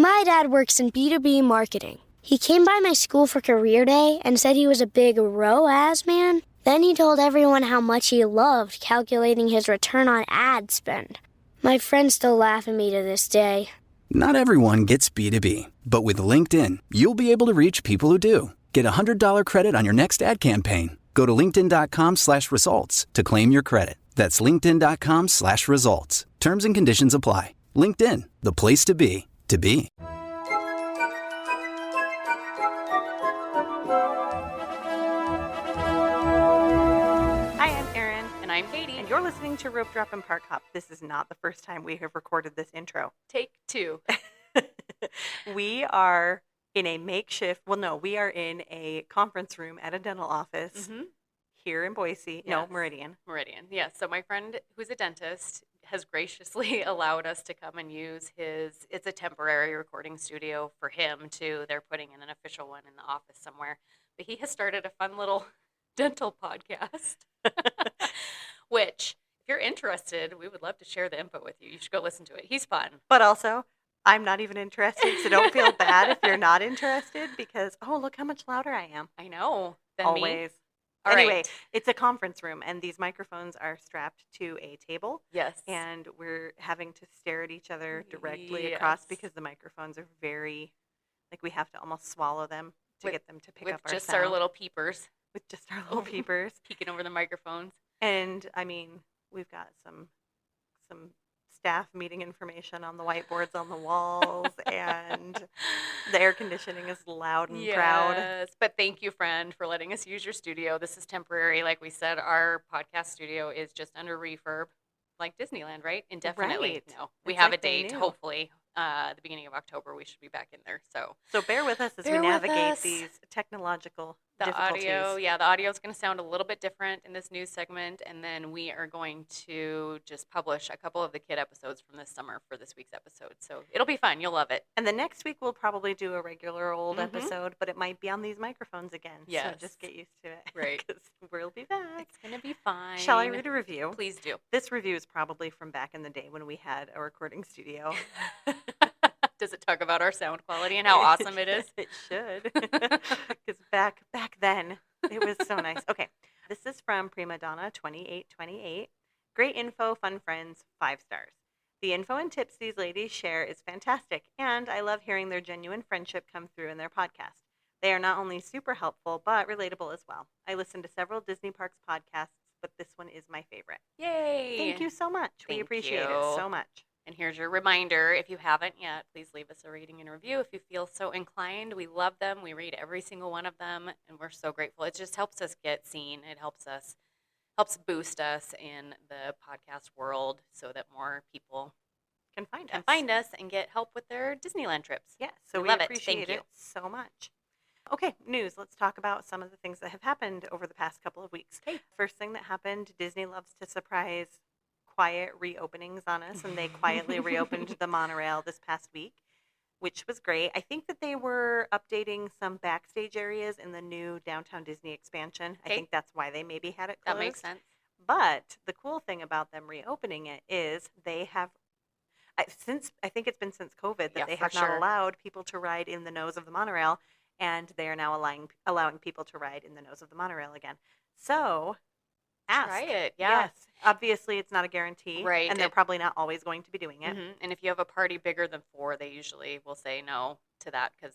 My dad works in B2B marketing. He came by my school for career day and said he was a big ROAS man. Then he told everyone how much he loved calculating his return on ad spend. My friends still laugh at me to this day. Not everyone gets B2B, but with LinkedIn, you'll be able to reach people who do. Get a $100 credit on your next ad campaign. Go to linkedin.com/results to claim your credit. That's linkedin.com/results. Terms and conditions apply. LinkedIn, the place to be, to be. Hi, I'm Erin. And I'm Katie. And you're listening to Ropedrop and Parkhop. This is not the first time we have recorded this intro. Take 2. We are in a makeshift, we are in a conference room at a dental office here in Boise. Yes. No, Meridian. Meridian, yes. So my friend who's a dentist has graciously allowed us to come and use it's a temporary recording studio for him too. They're putting in an official one in the office somewhere. But he has started a fun little dental podcast, which if you're interested, we would love to share the info with you. You should go listen to it. He's fun. But also, I'm not even interested, so don't feel bad if you're not interested because, look how much louder I am. I know. Always. Anyway, it's a conference room, and these microphones are strapped to a table. Yes. And we're having to stare at each other directly across because the microphones are very, we have to almost swallow them to get them to pick up our sound. With just our little peepers. With just our little peepers. Peeking over the microphones. And, we've got some staff meeting information on the whiteboards on the walls, and the air conditioning is loud and proud. Yes, but thank you, friend, for letting us use your studio. This is temporary. Like we said, our podcast studio is just under refurb, like Disneyland, right? Indefinitely. Right. No, we have a date, hopefully. The beginning of October, we should be back in there. So bear with us as we navigate these technological difficulties. The audio is going to sound a little bit different in this news segment, and then we are going to just publish a couple of the kid episodes from this summer for this week's episode. So it'll be fun. You'll love it. And the next week we'll probably do a regular old episode, but it might be on these microphones again. Yes. So just get used to it. Right. Because we'll be back. It's going to be fine. Shall I read a review? Please do. This review is probably from back in the day when we had a recording studio. Does it talk about our sound quality and how awesome it is? It should. Because back then, it was so nice. Okay. This is from Prima Donna 2828. Great info, fun friends, 5 stars. The info and tips these ladies share is fantastic, and I love hearing their genuine friendship come through in their podcast. They are not only super helpful, but relatable as well. I listen to several Disney Parks podcasts, but this one is my favorite. Yay! Thank you so much. We appreciate it so much. And here's your reminder, if you haven't yet, please leave us a rating and review if you feel so inclined. We love them. We read every single one of them, and we're so grateful. It just helps us get seen. It helps boost us in the podcast world so that more people can find us and get help with their Disneyland trips. Yeah, so we appreciate it so much. Okay, news. Let's talk about some of the things that have happened over the past couple of weeks. Okay. First thing that happened, Disney loves to surprise quiet reopenings on us, and they quietly reopened the monorail this past week, which was great. I think that they were updating some backstage areas in the new Downtown Disney expansion. Okay. I think that's why they maybe had it closed. That makes sense. But the cool thing about them reopening it is they have, I think it's been since COVID that they have not allowed people to ride in the nose of the monorail, and they are now allowing people to ride in the nose of the monorail again. So ask. Try it, yeah. Yes. Obviously, it's not a guarantee. Right. And they're probably not always going to be doing it. And if you have a party bigger than 4, they usually will say no to that because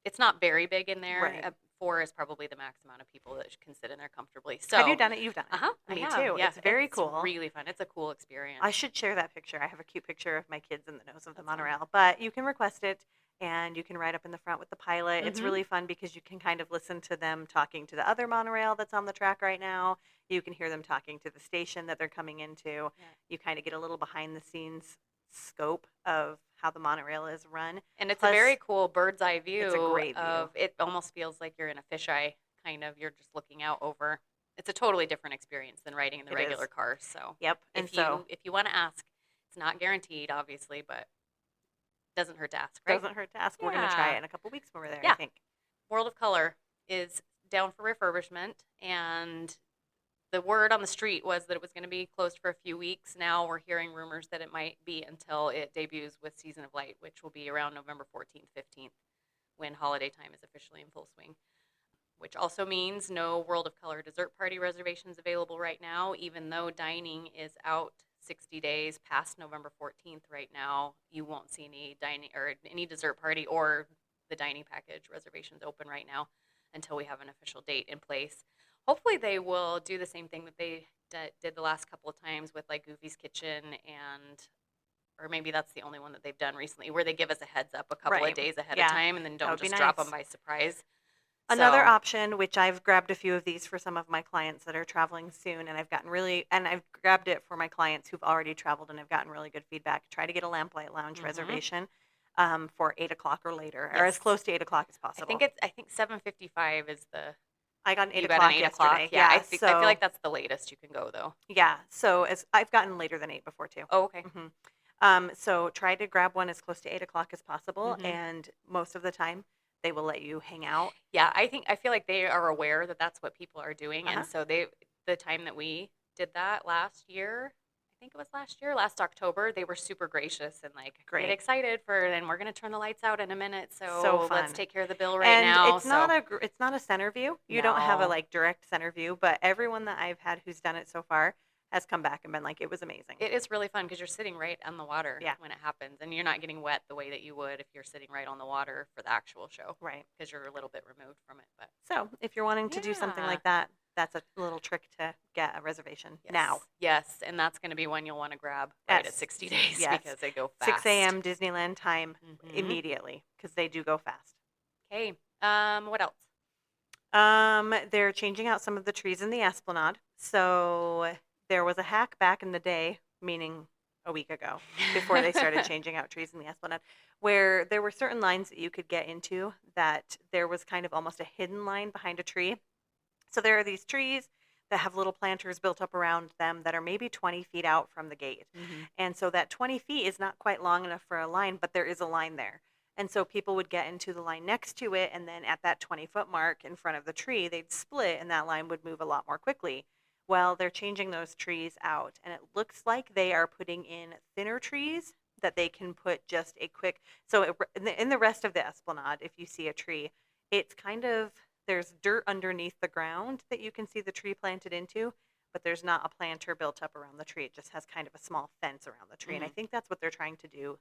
it's not very big in there. Right. 4 is probably the max amount of people that can sit in there comfortably. So have you done it? You've done it. Uh-huh. Me too. Yeah. It's very cool. It's really fun. It's a cool experience. I should share that picture. I have a cute picture of my kids in the nose of the monorail. But you can request it, and you can ride up in the front with the pilot. It's really fun because you can kind of listen to them talking to the other monorail that's on the track right now. You can hear them talking to the station that they're coming into. Yeah. You kind of get a little behind-the-scenes scope of how the monorail is run. And it's a very cool bird's eye view. It's a great view. It almost feels like you're in a fisheye, kind of. You're just looking out over. It's a totally different experience than riding in the regular car. So yep. If you want to ask, it's not guaranteed, obviously, but doesn't hurt to ask, right? Doesn't hurt to ask. Yeah. We're going to try it in a couple weeks when we're there, yeah. I think. World of Color is down for refurbishment, and the word on the street was that it was going to be closed for a few weeks. Now we're hearing rumors that it might be until it debuts with Season of Light, which will be around November 14th, 15th, when holiday time is officially in full swing. Which also means no World of Color dessert party reservations available right now, even though dining is out 60 days past November 14th right now. You won't see any dining or any dessert party or the dining package reservations open right now until we have an official date in place. Hopefully they will do the same thing that they did the last couple of times with like Goofy's Kitchen or maybe that's the only one that they've done recently, where they give us a heads up a couple of days ahead of time and then don't just drop them by surprise. Another option, which I've grabbed a few of these for some of my clients that are traveling soon, and I've grabbed it for my clients who've already traveled and have gotten really good feedback. Try to get a Lamplight Lounge reservation for 8 o'clock or later, or as close to 8 o'clock as possible. I think 7:55 is the. I got an 8 o'clock yesterday. Yeah, I feel like that's the latest you can go, though. Yeah, so I've gotten later than 8 before, too. Oh, okay. So try to grab one as close to 8 o'clock as possible, and most of the time, they will let you hang out. Yeah, I feel like they are aware that that's what people are doing, and so the time that we did that last year, I think it was last October, they were super gracious and like get excited and we're gonna turn the lights out in a minute, so let's take care of the bill now. It's not a center view. You don't have a like direct center view, but everyone that I've had who's done it so far has come back and been like, it was amazing. It is really fun because you're sitting right on the water when it happens, and you're not getting wet the way that you would if you're sitting right on the water for the actual show. Right. Because you're a little bit removed from it. But so if you're wanting to do something like that, that's a little trick to get a reservation now. Yes, and that's going to be one you'll want to grab right at 60 days because they go fast. 6 a.m. Disneyland time immediately because they do go fast. Okay. What else? They're changing out some of the trees in the Esplanade. So there was a hack back in the day, meaning a week ago, before they started changing out trees in the Esplanade, where there were certain lines that you could get into that there was kind of almost a hidden line behind a tree. So there are these trees that have little planters built up around them that are maybe 20 feet out from the gate. And so that 20 feet is not quite long enough for a line, but there is a line there. And so people would get into the line next to it, and then at that 20-foot mark in front of the tree, they'd split, and that line would move a lot more quickly. Well, they're changing those trees out, and it looks like they are putting in thinner trees that they can put just a quick. So in the rest of the Esplanade, if you see a tree, it's kind of, there's dirt underneath the ground that you can see the tree planted into, but there's not a planter built up around the tree. It just has kind of a small fence around the tree, and I think that's what they're trying to do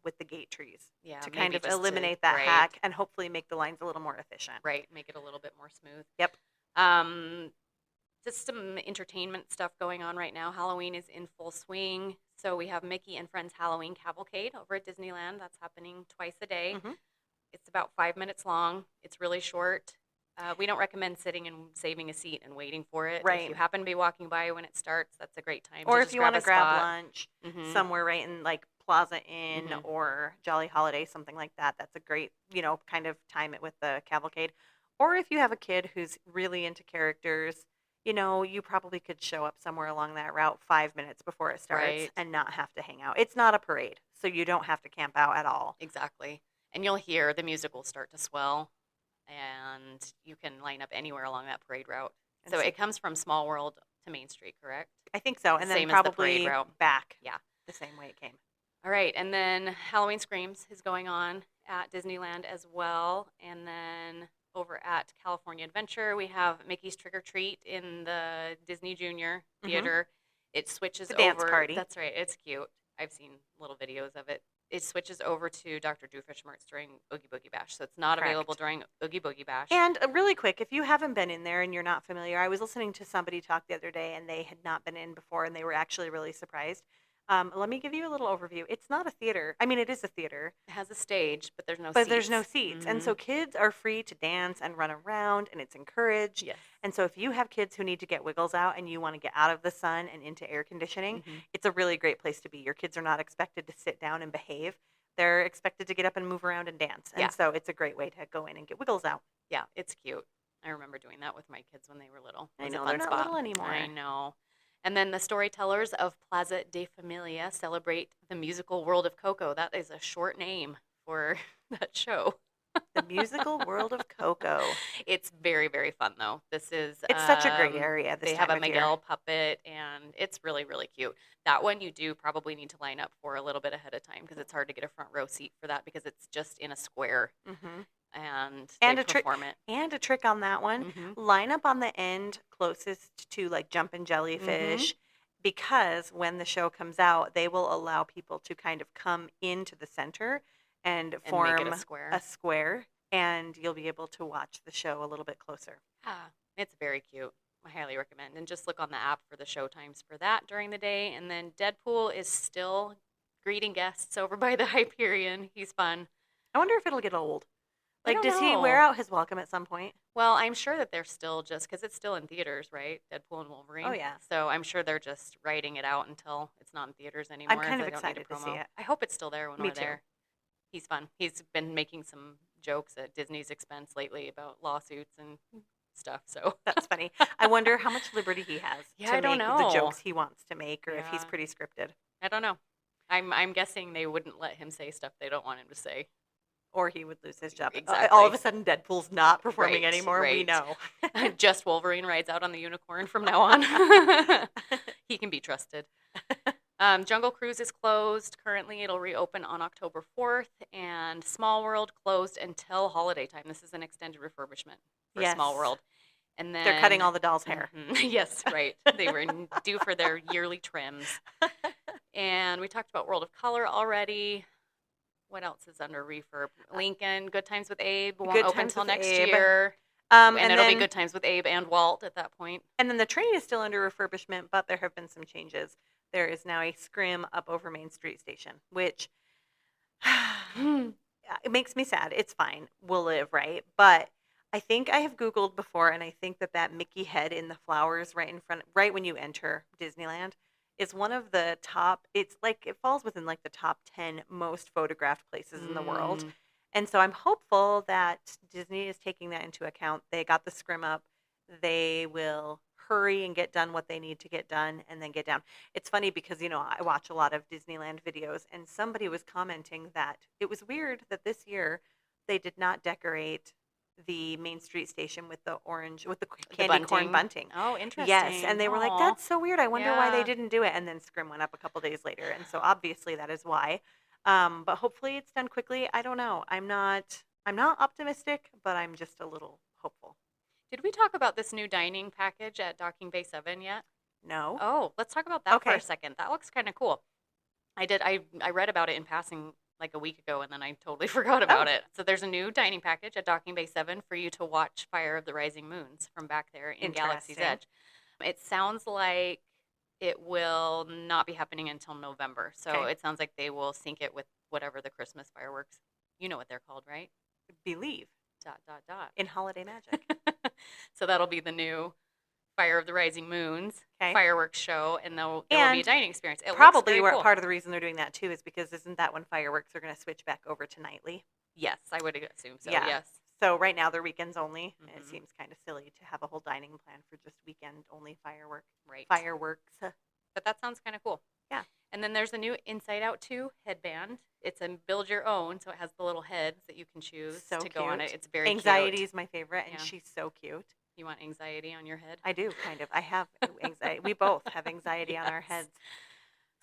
with the gate trees to kind of eliminate that hack and hopefully make the lines a little more efficient. Right, make it a little bit more smooth. Yep. Just some entertainment stuff going on right now. Halloween is in full swing. So we have Mickey and Friends Halloween Cavalcade over at Disneyland. That's happening twice a day. It's about 5 minutes long. It's really short. We don't recommend sitting and saving a seat and waiting for it. Right. If you happen to be walking by when it starts, that's a great time. Or if you want to grab lunch somewhere right in like Plaza Inn or Jolly Holiday, something like that, that's a great, kind of time it with the cavalcade. Or if you have a kid who's really into characters, you probably could show up somewhere along that route 5 minutes before it starts and not have to hang out. It's not a parade, so you don't have to camp out at all. Exactly. And you'll hear the music start to swell, and you can line up anywhere along that parade route. So it comes from Small World to Main Street, correct? I think so. And then probably back the same way it came. All right. And then Halloween Screams is going on at Disneyland as well. And then over at California Adventure, we have Mickey's Trick or Treat in the Disney Junior Theater. It switches over. Dance party. That's right. It's cute. I've seen little videos of it. It switches over to Dr. Doofenshmirtz during Oogie Boogie Bash. So it's not available during Oogie Boogie Bash. And really quick, if you haven't been in there and you're not familiar, I was listening to somebody talk the other day, and they had not been in before, and they were actually really surprised. Let me give you a little overview. It's not a theater. I mean, it is a theater. It has a stage, but there's no seats. But there's no seats. And so kids are free to dance and run around, and it's encouraged. Yes. And so if you have kids who need to get wiggles out and you want to get out of the sun and into air conditioning, it's a really great place to be. Your kids are not expected to sit down and behave. They're expected to get up and move around and dance. And so it's a great way to go in and get wiggles out. Yeah, it's cute. I remember doing that with my kids when they were little. I know, they're not little anymore. I know. And then the storytellers of Plaza de Familia celebrate the musical world of Coco. That is a short name for that show. The musical world of Coco. It's very, very fun, though. This is It's such a great area this they have time a of year. Miguel puppet, and it's really, really cute. That one you do probably need to line up for a little bit ahead of time because it's hard to get a front row seat for that because it's just in a square, and they perform it. And a trick on that one, line up on the end closest to like Jumpin' Jellyfish, because when the show comes out, they will allow people to kind of come into the center and form make it a square. And you'll be able to watch the show a little bit closer. Ah, it's very cute. I highly recommend. And just look on the app for the show times for that during the day. And then Deadpool is still greeting guests over by the Hyperion. He's fun. I wonder if it'll get old. I Like, don't does he know. wear out his welcome at some point? Well, I'm sure that they're still just, because it's still in theaters, right? Deadpool and Wolverine. Oh, yeah. So I'm sure they're just writing it out until it's not in theaters anymore. I'm kind so of they don't need a excited to see promo. it. I hope it's still there when Me we're too. there. He's fun. He's been making some jokes at Disney's expense lately about lawsuits and stuff. So That's funny. I wonder how much liberty he has Yeah, to I don't make know. the jokes he wants to make, or if he's Yeah. pretty scripted. I don't know. I'm guessing they wouldn't let him say stuff they don't want him to say. Or he would lose his job. Exactly. All of a sudden, Deadpool's not performing Right, anymore. We right. know. Just Wolverine rides out on the unicorn from now on. He can be trusted. Jungle Cruise is closed. Currently, it'll reopen on October 4th. And Small World closed until holiday time. This is an extended refurbishment for Yes. Small World. And then They're cutting all the dolls' hair. Yes, right. They were due for their yearly trims. And we talked about World of Color already. What else is under refurb? Lincoln, Good Times with Abe won't Good open Times until with next Abe. year. And And it'll be then- Good Times with Abe and Walt at that point. And then the train is still under refurbishment, but there have been some changes. There is now a scrim up over Main Street Station, which it makes me sad. It's fine. We'll live, right? But I think I have Googled before, and I think that Mickey head in the flowers right when you enter Disneyland, is one of the top. It's like it falls within like the top 10 most photographed places in the world. And so I'm hopeful that Disney is taking that into account. They got the scrim up. They will hurry and get done what they need to get done and then get down. It's funny because, I watch a lot of Disneyland videos, and somebody was commenting that it was weird that this year they did not decorate the Main Street Station with the candy corn bunting. Oh, interesting. Yes, and they were like, Aw. that's so weird. I wonder why they Yeah. didn't do it. And then scrim went up a couple days later. And so obviously that is why. But hopefully it's done quickly. I don't know. I'm not optimistic, but I'm just a little hopeful. Did we talk about this new dining package at Docking Bay 7 yet? No. Oh, let's talk about that for Okay. a second. That looks kind of cool. I read about it in passing like a week ago, and then I totally forgot about it. So there's a new dining package at Docking Bay 7 for you to watch Fire of the Rising Moons from back there in Galaxy's Interesting. Edge. It sounds like it will not be happening until November. So Okay. it sounds like they will sync it with whatever the Christmas fireworks. You know what they're called, right? Believe Dot, dot, dot. in holiday magic. So that'll be the new Fire of the Rising Moons Okay. fireworks show, and there will be a And dining experience. It looks Probably very cool. part of the reason they're doing that too is because isn't that when fireworks are going to switch back over to nightly? Yes, I would assume so. Yeah. Yes. So right now they're weekends only. And it Mhm. seems kind of silly to have a whole dining plan for just weekend only fireworks. Right. Fireworks. But that sounds kind of cool. Yeah. And then there's a new Inside Out 2 headband. It's a build your own, so it has the little heads that you can choose So to go on it. cute. It's very Anxiety cute. is my favorite, and Yeah. she's so cute. You want anxiety on your head? I do, kind of. I have anxiety. We both have anxiety on our Yes. heads.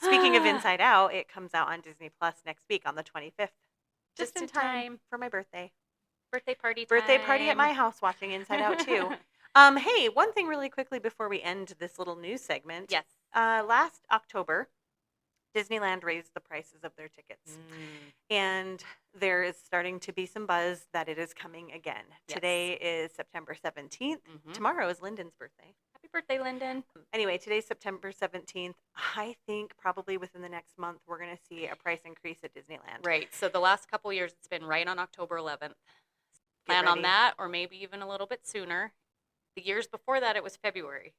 Speaking of Inside Out, it comes out on Disney Plus next week on the 25th. Just in time. for my birthday. Birthday party time. Birthday party at my house watching Inside Out too. Hey, one thing really quickly before we end this little news segment. Yes. Last October, Disneyland raised the prices of their tickets. Mm. And there is starting to be some buzz that it is coming again. Yes. Today is September 17th. Mhm. Tomorrow is Lyndon's birthday. Happy birthday, Lyndon. Anyway, today's September 17th. I think probably within the next month, we're going to see a price increase at Disneyland. Right. So the last couple years, it's been right on October 11th. Plan on ready. that, or maybe even a little bit sooner. The years before that, it was February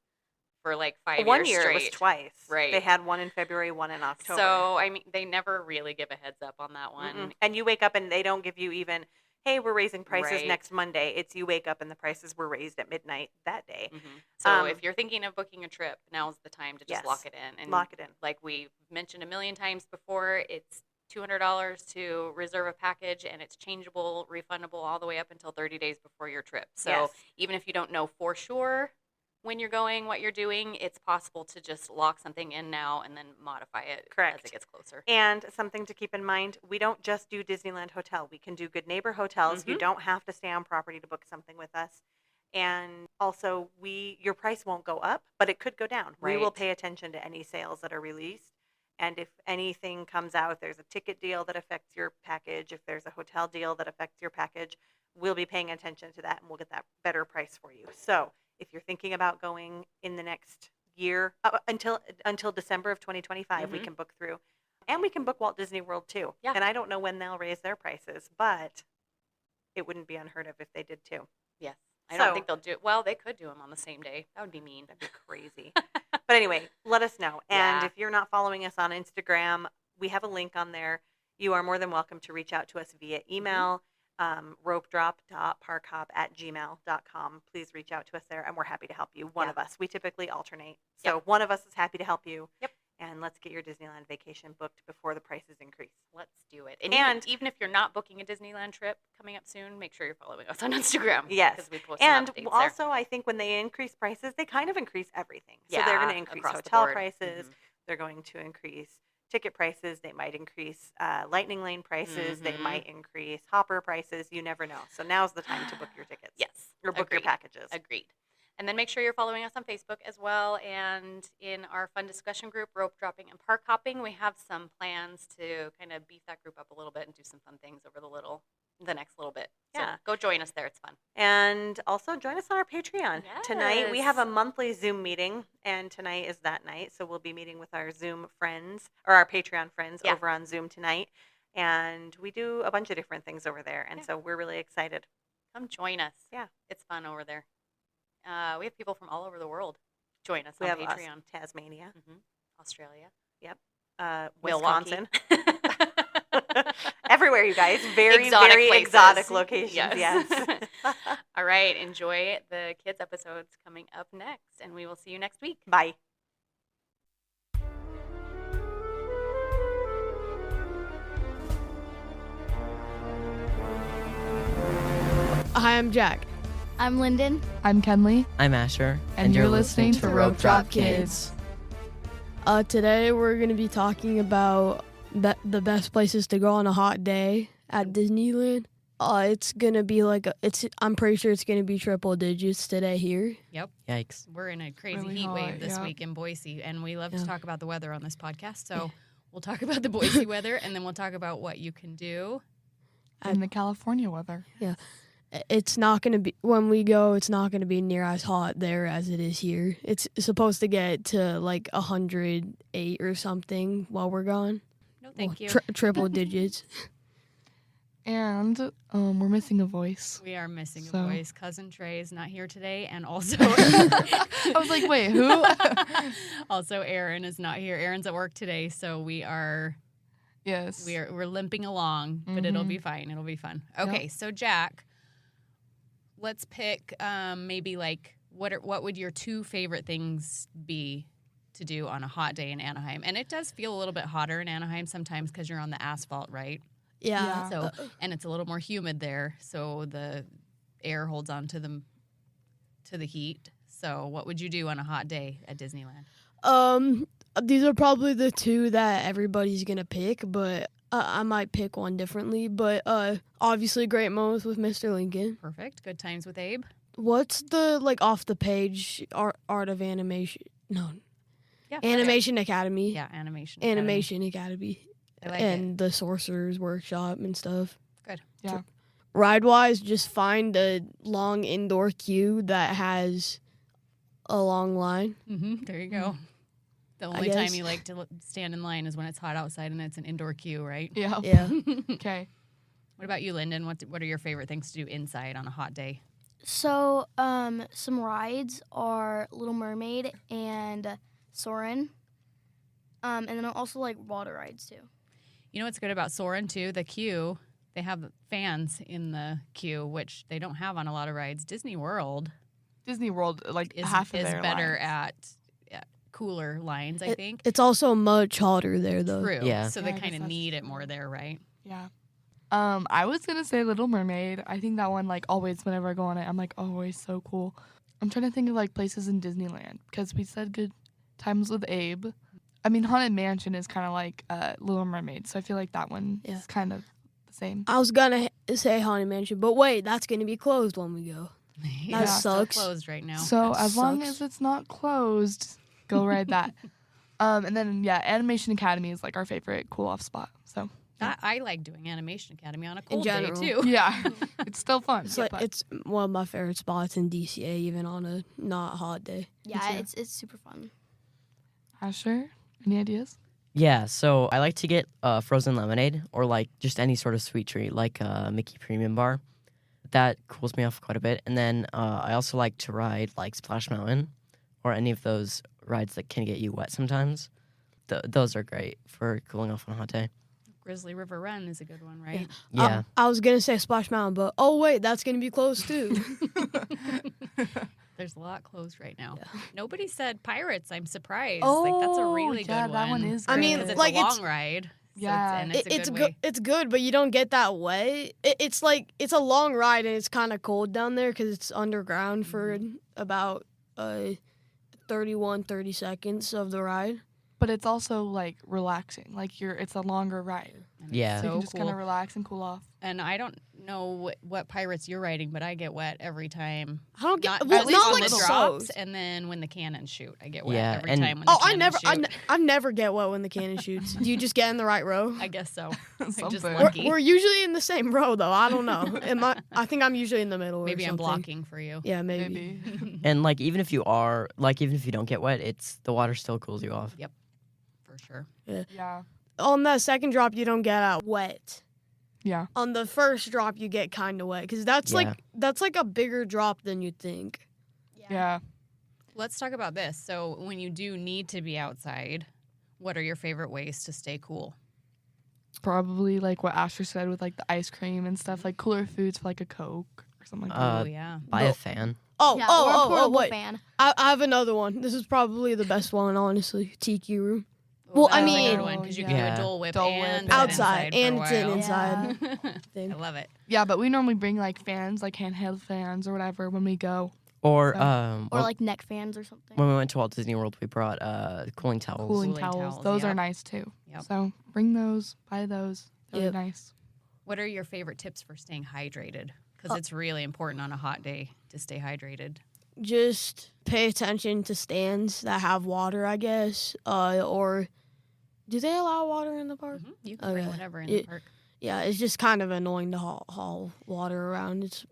for like 5 One years year straight. it was twice. Right. They had one in February, one in October. So, I mean, they never really give a heads up on that one. Mm-mm. And you wake up and they don't give you even, hey, we're raising prices Right. next Monday. It's you wake up and the prices were raised at midnight that day. Mhm. So Um, if you're thinking of booking a trip, now's the time to just Yes. lock it in. And Lock it in. like we've mentioned a million times before, it's $200 to reserve a package, and it's changeable, refundable all the way up until 30 days before your trip. So even if you don't know for sure when you're going, what you're doing, it's possible to just lock something in now and then modify it as it gets closer. And something to keep in mind, we don't just do Disneyland Hotel. We can do Good Neighbor Hotels. You don't have to stay on property to book something with us. And also, your price won't go up, but it could go down. Right. We will pay attention to any sales that are released. And if anything comes out, if there's a ticket deal that affects your package, if there's a hotel deal that affects your package, we'll be paying attention to that, and we'll get that better price for you. So if you're thinking about going in the next year, until December of 2025, we can book through. And we can book Walt Disney World, too. Yeah. And I don't know when they'll raise their prices, but it wouldn't be unheard of if they did, too. Yes. I don't think they'll do it. Well, they could do them on the same day. That would be mean. That'd be crazy. But anyway, let us know. And if you're not following us on Instagram, we have a link on there. You are more than welcome to reach out to us via email, ropedrop.parkhop@gmail.com. Please reach out to us there, and we're happy to help you. One of us. We typically alternate. So one of us is happy to help you. Yep. And let's get your Disneyland vacation booked before the prices increase. Let's do it. And even if you're not booking a Disneyland trip coming up soon, make sure you're following us on Instagram. Yes. Because we post and some updates also, there. I think when they increase prices, they kind of increase everything. So Yeah, they're going to increase across the hotel board. prices. They're going to increase ticket prices. They might increase lightning lane prices. They might increase hopper prices. You never know. So now's the time to book your tickets. Yes. Or book your packages. Agreed. And then make sure you're following us on Facebook as well. And in our fun discussion group, Rope Dropping and Park Hopping, we have some plans to kind of beef that group up a little bit and do some fun things over the next little bit. Yeah. So go join us there. It's fun. And also join us on our Patreon. Yes. Tonight we have a monthly Zoom meeting, and tonight is that night. So we'll be meeting with our Zoom friends, or our Patreon friends over on Zoom tonight. And we do a bunch of different things over there. And so we're really excited. Come join us. Yeah. It's fun over there. We have people from all over the world join us We on have Patreon. us, Tasmania. Australia. Yep. Milwaukee. Wisconsin. Everywhere, you guys. Very, Exotic very places. exotic locations. Yes. Yes. All right. Enjoy the kids episodes coming up next, and we will see you next week. Bye. Hi, I'm Jack. I'm Lyndon. I'm Kenley. I'm Asher. And you're listening to Ropedrop Kids. Today we're going to be talking about the best places to go on a hot day at Disneyland. It's going to be I'm pretty sure it's going to be triple digits today here. Yep. Yikes. We're in a crazy Really heat hot, wave this yeah. week in Boise, and we love to talk about the weather on this podcast. So we'll talk about the Boise weather, and then we'll talk about what you can do. And the California weather. Yeah. It's not going to be, when we go, it's not going to be near as hot there as it is here. It's supposed to get to like 108 or something while we're gone. No, thank you. Triple digits. And we're missing a voice. We are missing So- a voice. Cousin Trey is not here today, and also I was like, wait, who? also Aaron is not here. Aaron's at work today, so we're Yes. limping along, but it'll be fine. It'll be fun. Okay, so Jack, let's pick maybe like what would your two favorite things be to do on a hot day in Anaheim? And it does feel a little bit hotter in Anaheim sometimes because you're on the asphalt, right? Yeah. So and it's a little more humid there, so the air holds on to the heat. So what would you do on a hot day at Disneyland? These are probably the two that everybody's gonna pick, but I might pick one differently. But obviously, great moments with Mr. Lincoln. Perfect. Good times with Abe. What's the off the page art of animation? No, Yeah. Animation Academy. Yeah, Animation. Animation Academy. I like and the Sorcerer's Workshop and stuff. Good. Yeah. Ride-wise, just find a long indoor queue that has a long line. There you go. The only time you like to stand in line is when it's hot outside and it's an indoor queue, right? Yeah. Yeah. Okay. What about you, Lyndon? What are your favorite things to do inside on a hot day? So, some rides are Little Mermaid and Soarin'. And then I also like water rides too. You know what's good about Soarin' too? The queue, they have fans in the queue, which they don't have on a lot of rides. Disney World Disney World, like is half of their better lines. at cooler lines, I think. It's also much hotter there, though. True. Yeah. So Yeah, they I guess kind of that's need it true. more there, right? Yeah. I was gonna say Little Mermaid. I think that one, like, always whenever I go on it, I'm like, always so cool. I'm trying to think of like places in Disneyland because we said good times with Abe. I mean, Haunted Mansion is kind of like Little Mermaid, so I feel like that one is kind of the same. I was gonna say Haunted Mansion, but wait, that's gonna be closed when we go. Yeah, it's still sucks. closed right now. So That as long sucks. as it's not closed, go ride that. And then Animation Academy is like our favorite cool off spot. So I like doing Animation Academy on a cold day general. too. yeah, it's still fun. It's like but- it's one of my favorite spots in DCA, even on a not hot day. Yeah, it's super fun. Asher, any ideas? Yeah, so I like to get frozen lemonade or like just any sort of sweet treat, like Mickey Premium Bar. That cools me off quite a bit. And then I also like to ride like Splash Mountain or any of those rides that can get you wet sometimes. Those are great for cooling off on a hot day. Grizzly River Run is a good one, right? Yeah. I was gonna say Splash Mountain, but oh wait, that's gonna be closed too. There's a lot closed right now. Nobody said Pirates. I'm surprised. Oh, like that's a really yeah, good that one is I mean, Because it's like, a it's- long ride. So Yeah. and it's a It's good good. way. It's good, but you don't get that wet. It's like it's a long ride and it's kind of cold down there because it's underground for about 30 seconds of the ride. But it's also like relaxing. Like it's a longer ride, And it's Yeah. so you so can just cool. kind of relax and cool off. And I don't know what Pirates you're riding, but I get wet every time. I don't get Not, well, at least not when like the so. drops, and then when the cannons shoot, I get wet Yeah, every and- time when the Oh, I cannons shoot. I never get wet when the cannon shoots. Do you just get in the right row? I guess so. I'm just Something. lucky. We're usually in the same row though. I don't know. I think I'm usually in the middle. Maybe or I'm something. blocking for you. Yeah, maybe. Maybe. And like even if you don't get wet, the water still cools you off. For sure. Yeah. On that second drop, you don't get out wet. Yeah. On the first drop, you get kind of wet because that's Yeah. like a bigger drop than you'd think. Yeah. Let's talk about this. So when you do need to be outside, what are your favorite ways to stay cool? Probably like what Asher said with like the ice cream and stuff, like cooler foods for like a Coke or something like that. Oh yeah. Buy a fan. Oh, Yeah, or a portable wait. fan. I have another one. This is probably the best one, honestly. Tiki room. Well, I That's a mean- good one because you Yeah. can do a Dole Whip Dole Whip and and- sit Outside, inside for and a it's an while. inside thing. I love it. Yeah, but we normally bring like fans, like handheld fans or whatever when we go. Or So- Or like neck fans or something. when we went to Walt Disney World, we brought cooling towels. Cooling Cooling towels. towels, Those are yep. nice too. Yep. So bring those, buy those. They're Yep. nice. What are your favorite tips for staying hydrated? Because it's really important on a hot day to stay hydrated. Just pay attention to stands that have water, I guess. Or do they allow water in the park? You can bring Okay. whatever in Yeah. the park. Yeah, it's just kind of annoying to haul water around.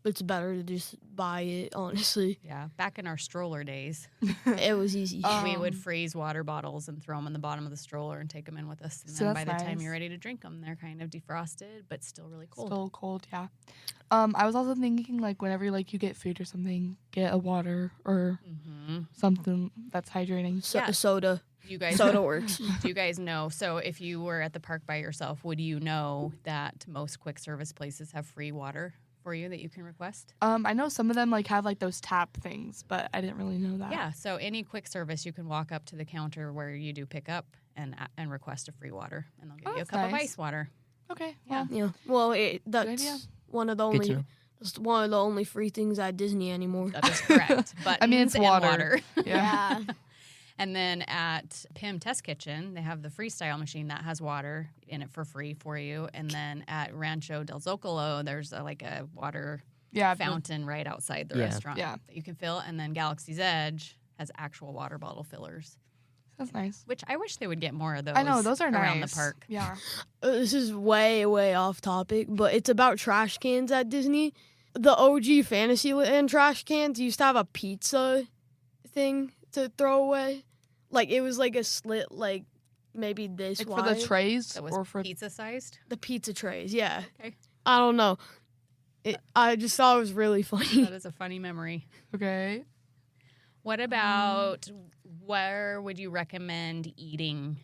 It's better to just buy it, honestly. Yeah. Back in our stroller days, It was easy. we would freeze water bottles and throw them in the bottom of the stroller and take them in with us. And So then by that's the time nice. you're ready to drink them, they're kind of defrosted, but still really cold. Still cold, yeah. I was also thinking like whenever like you get food or something, get a water or Mm-hmm. something that's hydrating. Yeah. Soda. You guys, Soda works. do you guys know? So if you were at the park by yourself, would you know that most quick service places have free water for you that you can request? I know some of them like have like those tap things, but I didn't really know that. Yeah. So any quick service, you can walk up to the counter where you do pick up and request a free water, and they'll give Oh, you a that's cup of nice. ice water. Okay. Yeah. Well, Yeah. Well, idea. that's one of the Good to only. know. That's one of the only free things at Disney anymore. That is correct. But I mean, it's water. Yeah. And then at PIM Test Kitchen, they have the Freestyle machine that has water in it for free for you. And then at Rancho del Zocalo, there's like a water Yeah. fountain right outside the Yeah. restaurant Yeah. that you can fill. And then Galaxy's Edge has actual water bottle fillers, That's nice. which I wish they would get more of those. I know those are around nice. the park. Yeah. This is way off topic, but it's about trash cans at Disney. The OG Fantasyland trash cans used to have a pizza thing to throw away. Like it was like a slit, like maybe this Like wide. for the trays That was or for pizza sized. The pizza trays, yeah. Okay. I don't know. I just thought it was really funny. That is a funny memory. okay. What about where would you recommend eating?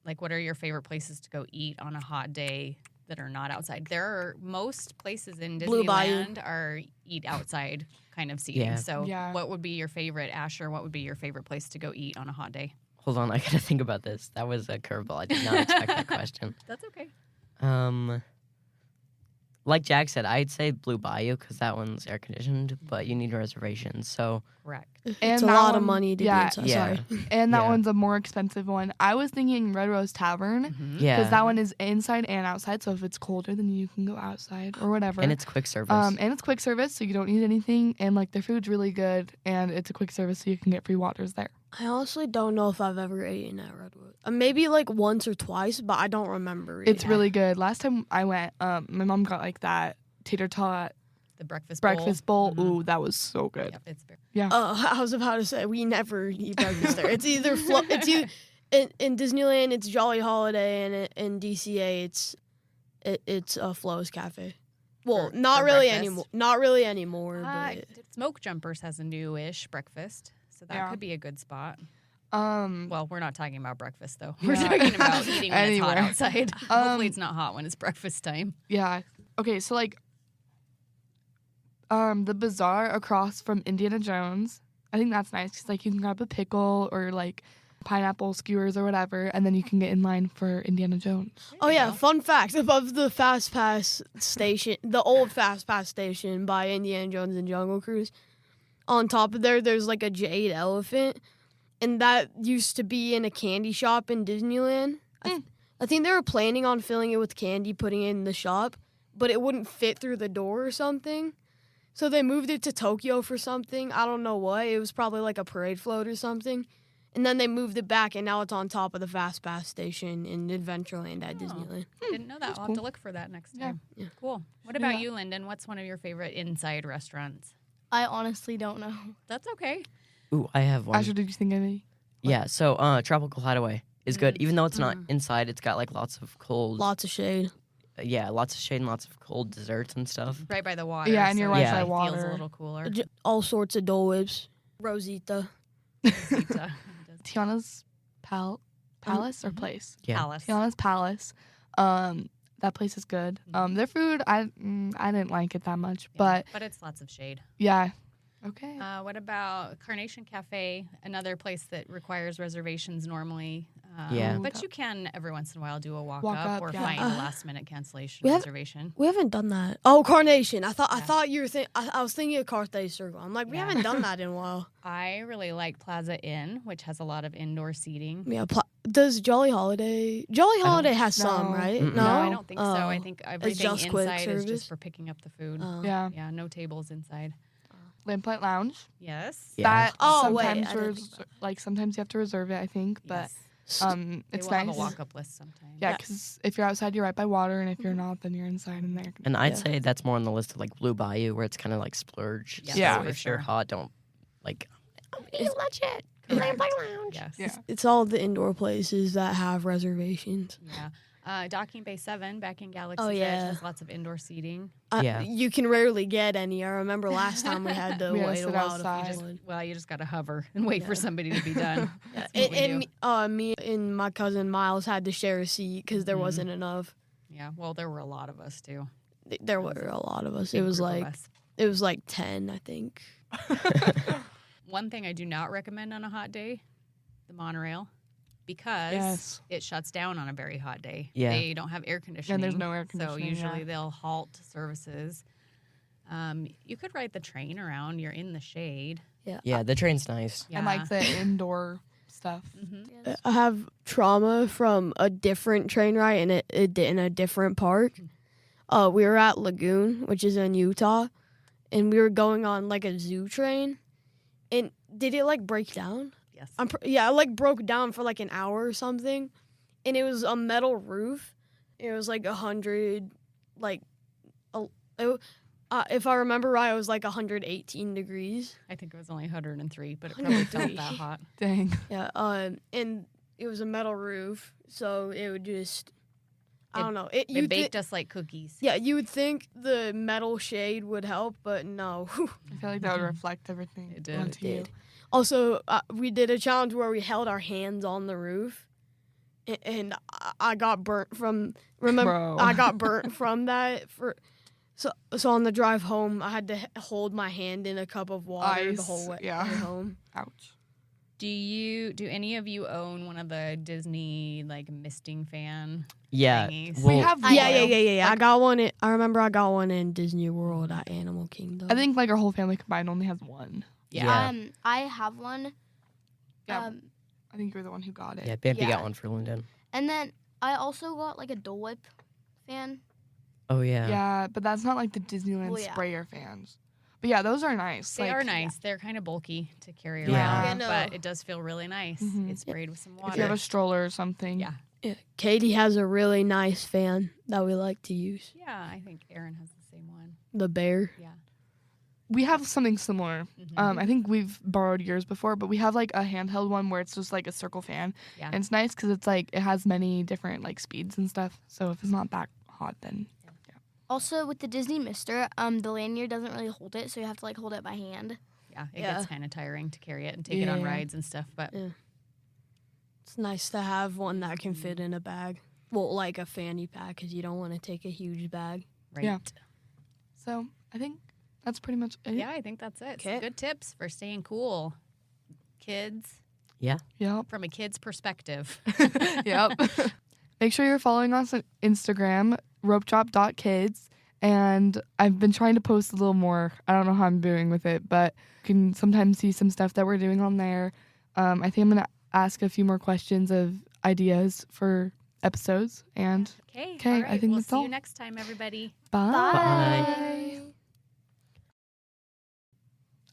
Like, what are your favorite places to go eat on a hot day that are not outside. There are most places in Blue Bayou. Disneyland are eat outside kind of seating. Yeah. So Yeah. what would be your favorite, Asher? What would be your favorite place to go eat on a hot day? Hold on, I gotta think about this. That was a curveball. I did not expect that question. That's okay. Like Jack said, I'd say Blue Bayou because that one's air conditioned, but you need reservations. So Correct. It's And a that lot of one- money to yeah, be inside. yeah. Sorry. And that Yeah. one's a more expensive one. I was thinking Red Rose Tavern because yeah, that one is inside and outside. So if it's colder, then you can go outside or whatever. and it's quick service. and it's quick service, so you don't need anything. And like their food's really good, and it's a quick service, so you can get free waters there. I honestly don't know if I've ever eaten at Redwood. Maybe like once or twice, but I don't remember. It's eating. really good. Last time I went, my mom got like that tater tot The breakfast breakfast bowl. Mhm. Ooh, that was so good. Yep, it's very I was about to say we never eat breakfast there. It's either in Disneyland it's Jolly Holiday, and in DCA it's Flo's Cafe. Well, For- not for really breakfast? anymore. Not really anymore. But Smoke Jumpers has a newish breakfast, so that Yeah. could be a good spot. Um, Well, we're not talking about breakfast though. We're Yeah. talking about eating when it's hot Anywhere. outside. Hopefully, it's not hot when it's breakfast time. yeah. Okay, so like, the bazaar across from Indiana Jones. I think that's nice because like you can grab a pickle or like pineapple skewers or whatever, and then you can get in line for Indiana Jones. oh yeah, fun fact: above the Fast Pass station, the old Fast Pass station by Indiana Jones and Jungle Cruise, on top of there's like a jade elephant, and that used to be in a candy shop in Disneyland. I think they were planning on filling it with candy, putting it in the shop, but it wouldn't fit through the door or something. So they moved it to Tokyo for something. I don't know what. It was probably like a parade float or something. And then they moved it back, and now it's on top of the Fast Pass station in Adventureland at Disneyland. Didn't know that. I'll have to look for that next time. Yeah. Cool. What about you, Lyndon? What's one of your favorite inside restaurants? I honestly don't know. That's okay. Ooh, I have one. Asher, did you think of any? Yeah, so Tropical Hideaway is good. Even though it's not inside, it's got like lots of cold. Lots of shade. Yeah, lots of shade and lots of cold desserts and stuff. Right by the water. Yeah, and you're right by it feels water. a little cooler. All sorts of Dole Whips. Rosita. Pizza. Tiana's Palace or place? Yeah. Palace. Tiana's Palace. That place is good. Their food, I didn't like it that much, Yeah, but it's lots of shade. yeah. Okay. What about Carnation Cafe? Another place that requires reservations normally. Yeah. But you can every once in a while do a walk Walk up up, or yeah. find a last minute cancellation we have- reservation. We haven't done that. Oh, Carnation. I thought you were I was thinking of Carthay Circle. I'm like, we Yeah. haven't done that in a while. I really like Plaza Inn, which has a lot of indoor seating. Yeah. Does Jolly Holiday has some, no. right? Mm-mm. No, I don't think so. I Oh. think everything just quick inside is service? just for picking up the food. Oh. Yeah. Yeah, no tables inside. Lamplight Lounge. Yes. Yeah. That Oh, wait, sometimes I didn't think about like sometimes you have to reserve it, I think, but Yes. They it's will nice. have a walk up list sometimes. Yeah, because if you're outside, you're right by water, and if you're not, then you're inside in there. And I'd Yeah. say that's more on the list of like Blue Bayou, where it's kind of like splurge. Yes, So Yeah. for if sure. you're hot, don't like. Correct. Yes. Yeah. It's all the indoor places that have reservations. Yeah. Docking Bay 7 back in Galaxy's Oh, Edge yeah. has lots of indoor seating. Yeah. You can rarely get any. I remember last time we had to We had to wait a sit while outside. to find one. You just got to hover and wait for somebody to be done. Yeah. That's what we do. Me and my cousin Miles had to share a seat because there Mhm. wasn't enough. Yeah, well, there were a lot of us too. There were a lot of us. It Big was group of like us. 10, I think. One thing I do not recommend on a hot day, the monorail, because Yes. it shuts down on a very hot day. Yeah. They don't have air conditioning. no air So conditioning, usually yeah. they'll halt services. You could ride the train around. You're in the shade. Yeah, the train's nice. Yeah. And like the indoor stuff. Mhm. I have trauma from a different train ride in a different park. We were at Lagoon, which is in Utah, and we were going on like a zoo train. And did it like break down? Yes. It like broke down for like an hour or something, and it was a metal roof. It was like 100, like, if I remember right, it was like 118 degrees. I think it was only 103, but it probably felt 103. that hot. Dang. Yeah. And it was a metal roof, so it would just, I don't know. It baked us like cookies. Yeah, you would think the metal shade would help, but no. I feel like that would reflect everything It did. onto It you. did. Also, we did a challenge where we held our hands on the roof, and I got burnt from. Remember, Bro. I got burnt from that. So on the drive home, I had to hold my hand in a cup of water the Ice, whole way yeah. home. Ouch. Do any of you own one of the Disney like misting fan Yeah. thingies? We Well, have Yeah. I got one. I remember I got one in Disney World at Animal Kingdom. I think like our whole family combined only has one. Yeah. I have one. Yeah. I think you're the one who got it. Yeah, Bambi Yeah. got one for Linden. And then I also got like a Dole Whip fan. Oh yeah. Yeah, but that's not like the Disneyland Well, yeah. sprayer fans. But yeah, those are nice. They like, are nice. They're kind of bulky to carry Yeah. around, Yeah, no. but it does feel really nice. Mhm. It's sprayed with some If water. you have a stroller or something. Yeah. Yeah, Katie has a really nice fan that we like to use. Yeah, I think Aaron has the same one. The bear. Yeah. We have something similar. Mhm. I think we've borrowed yours before, but we have like a handheld one where it's just like a circle fan. Yeah. And it's nice because it's like it has many different like speeds and stuff. So if it's not that hot, then Also, with the Disney Mister, the lanyard doesn't really hold it, so you have to like hold it by hand. Yeah, it Yeah. gets kind of tiring to carry it and take it on Yeah. rides and stuff, but It's nice to have one that can fit in a bag. Well, like a fanny pack, because you don't want to take a huge bag. right. Yeah. So I think that's pretty much it. Yeah, I think that's it. Some 'Kay. good tips for staying cool. Kids, Yep. from a kid's perspective. Yep. Make sure you're following us on Instagram, ropedrop.kids. And I've been trying to post a little more. I don't know how I'm doing with it, but you can sometimes see some stuff that we're doing on there. I think I'm going to ask a few more questions of ideas for episodes. And Okay. 'Kay, All I right. think we'll that's see all. you next time, everybody. bye. Bye.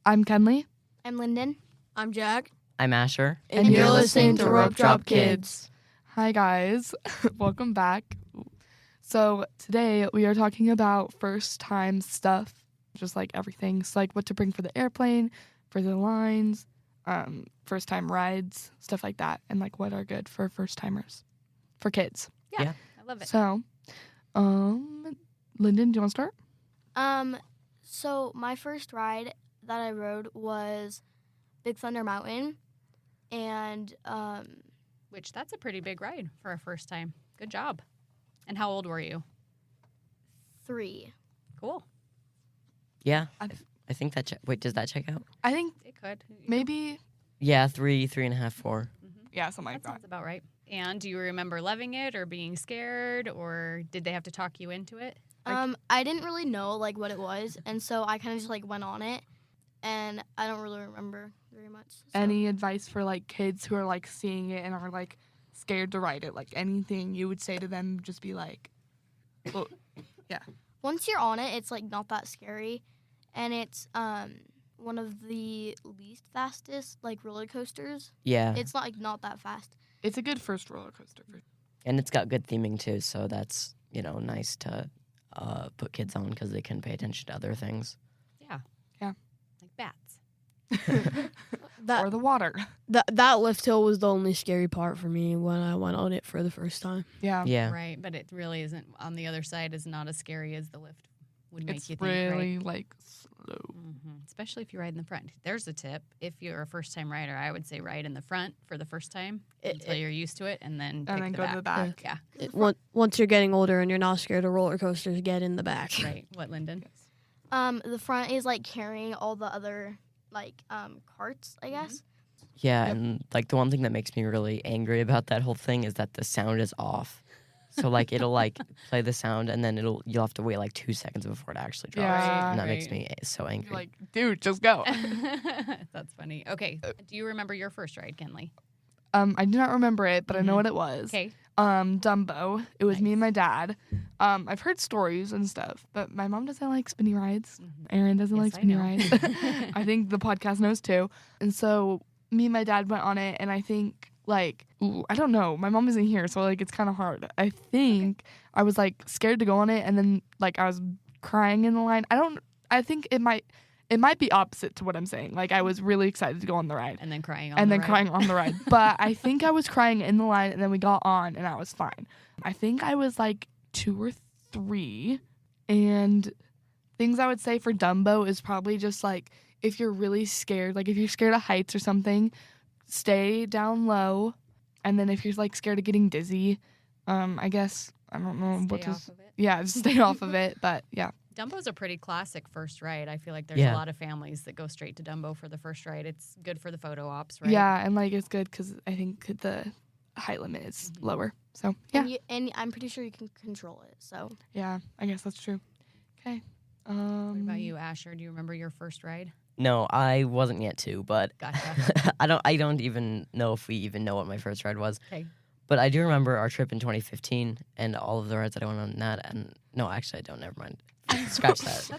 I'm Kenley. I'm Lyndon. I'm Jack. I'm Asher. And you're listening to Ropedrop Kids. Hi, guys. Welcome back. So today we are talking about first-time stuff, just like everything. So like what to bring for the airplane, for the lines, first-time rides, stuff like that, and like what are good for first-timers, for kids. I love it. So, Lyndon, do you want to start? So my first ride that I rode was Big Thunder Mountain, and Which that's a pretty big ride for a first time. Good job. And how old were you? 3. Cool. Yeah. I- I think that. Wait, does that check out? I think It could. maybe, Yeah, 3.5, 4. yeah, something like That that. sounds about right. And do you remember loving it or being scared, or did they have to talk you into it? I didn't really know like what it was, and so I kind of just like went on it, and I don't really remember very much. So. Any advice for like kids who are like seeing it and are like scared to ride it? Like anything you would say to them, just be like, well, Once you're on it, it's like not that scary, and it's one of the least fastest like roller coasters. Yeah. It's not that fast. it's a good first roller coaster. And it's got good theming too, so that's, nice to put kids on because they can pay attention to other things. Yeah. Yeah. Like bats. That Or the water. that lift hill was the only scary part for me when I went on it for the first time. Yeah. Yeah. Right. But it really isn't, on the other side, is not as scary as the lift would make It's you think, right? really like slow. Especially if you ride in the front. There's a tip. If you're a first time rider, I would say ride in the front for the first time until you're used to it, and then pick And then the go back. to the back. Yeah. Once you're getting older and you're not scared of roller coasters, get in the back. Right. What, Lyndon? The front is like carrying all the other like carts, I guess. Yeah, and like the one thing that makes me really angry about that whole thing is that the sound is off. So like it'll like play the sound and then you'll have to wait like 2 seconds before it actually drops. Yeah. And that makes Right. me so angry. You're like, dude, just go. That's funny. Okay. Do you remember your first ride, Kenley? I do not remember it, but I know what it was. Okay. Dumbo. It was me Nice. and my dad. I've heard stories and stuff, but my mom doesn't like spinny rides. Aaron doesn't Yes, like I spinny know. rides. I think the podcast knows too. And so me and my dad went on it, and I think like, I don't know. My mom isn't here, so like it's kind of hard. I think I was like scared to go on it, and then like I was crying in the line. I think it might be opposite to what I'm saying. Like I was really excited to go on the ride. And then crying on And the then ride. crying on the ride. But I think I was crying in the line, and then we got on, and I was fine. I think I was like 2 or 3. And things I would say for Dumbo is probably just like if you're really scared, like if you're scared of heights or something, stay down low And then if you're like scared of getting dizzy, I guess I don't know what Stay to. off of it. Yeah, just stay off of it. But yeah, Dumbo's a pretty classic first ride. I feel like there's Yeah. a lot of families that go straight to Dumbo for the first ride. It's good for the photo ops, right? yeah, and like it's good because I think the height limit is lower. So yeah, And I'm pretty sure you can control it. So yeah, I guess that's true. Okay. What about you, Asher? Do you remember your first ride? No, I wasn't yet 2, but Gotcha. I don't even know if we even know what my first ride was. Okay. But I do remember our trip in 2015 and all of the rides that I went on that. And no, actually, I don't. Never mind. Scratch that.